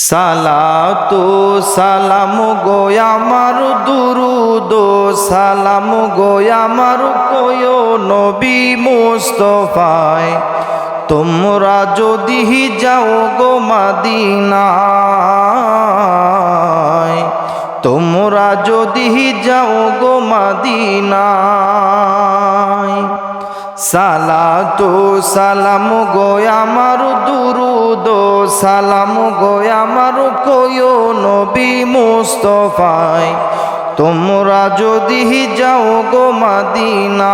সালাতু সালাম গো আমার দুরুদ সালাম গো আমার কয়ো নবী মুস্তাফায় তোমরা যদি যাও গো মদিনায় তোমরা যদি যাও গো মদিনায় সালাতু সালাম গো আমার দুরুদ সালাম গো আমার কয়ো নবী মুস্তাফায় তোমরা যদি যাও গো মদিনায়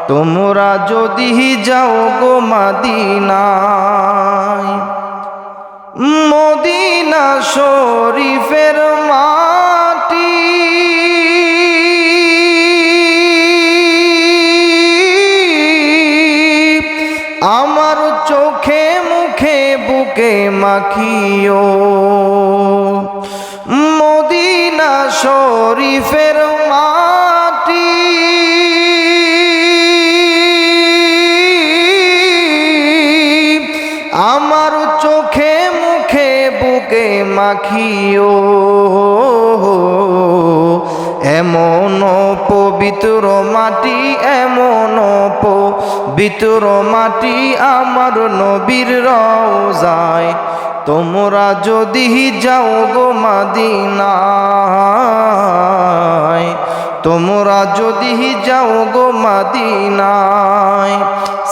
তোমরা যদি যাও গো মদিনায় মদিনা শরীফের মাটি আমার চোখে মুখে বুকে মাখিও মদিনা শরীফের মাটি আমার চোখে মুখে বুকে মাখিও এমন পবিত্র মাটি এমন পবিত্র মাটি আমার নবীর রওজায় তোমরা যদি যাও গো মদিনায় তোমরা যদি যাও গো মদিনায়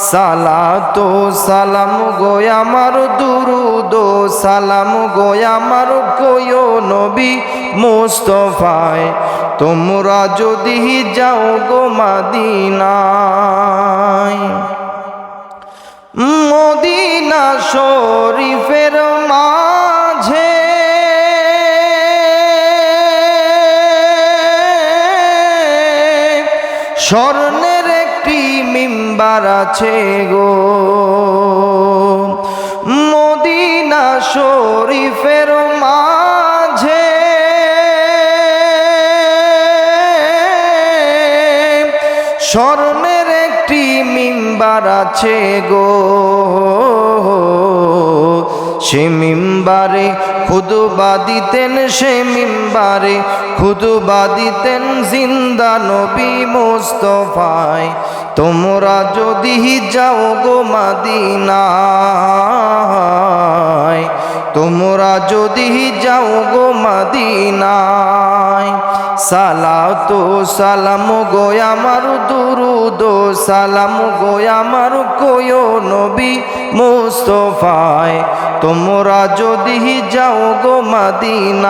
সালাতু সালাম গো আমার দুরুদ সালাম গো আমার কয়ো নবী মুস্তাফায় তোমরা যদি যাও গো মদিনায় মদিনা শরীফের মাঝে স্বর্ণের একটি মিম্বার আছে গো মদিনা শরীফের মাঝে স্বর্ণের একটি মিম্বার আছে গো সে মিম্বারে খুতবা দিতেন সে মিম্বারে খুতবা দিতেন জিন্দা নবী মুস্তাফায় তোমরা যদি যাও গো মদিনায় তোমরা যদি যাও গো মদিনায় সালাতু সালাম গো আমার দুরুদ সালাম গো আমার কয়ো নবী মুস্তাফায় তোমরা যদি যাও গো মদিনায়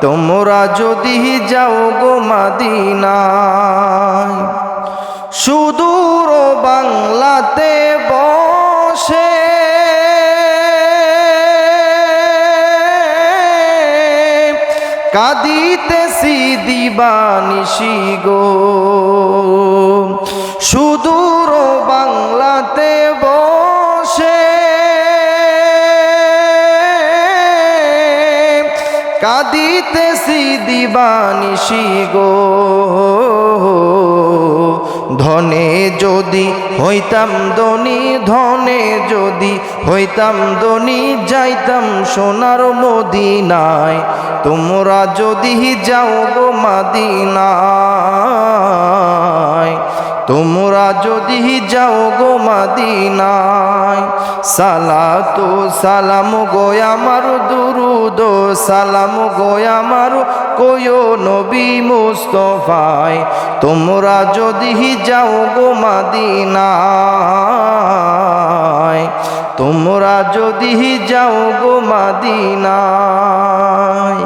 তোমরা যদি যাও গো মদিনায় সুদূর বাংলাতে বসে কাঁদিতেছি দিবানিশি গো সুদূর বাংলাতে বসে কাঁদিতেছি দিবানিশি গো ধনে যদি হইতাম ধনী ধনে যদি হইতাম ধনী যাইতাম সোনার মদিনায় তোমরা যদি যাও গো মদিনায় তোমরা যদি যাও গো মদিনায় সালাতু সালাম গো আমার দুরুদ সালাম গো আমার কয়ো নবী মুস্তাফায় তোমরা যদি যাও গো মদিনায় তোমরা যদি যাও গো মদিনায়।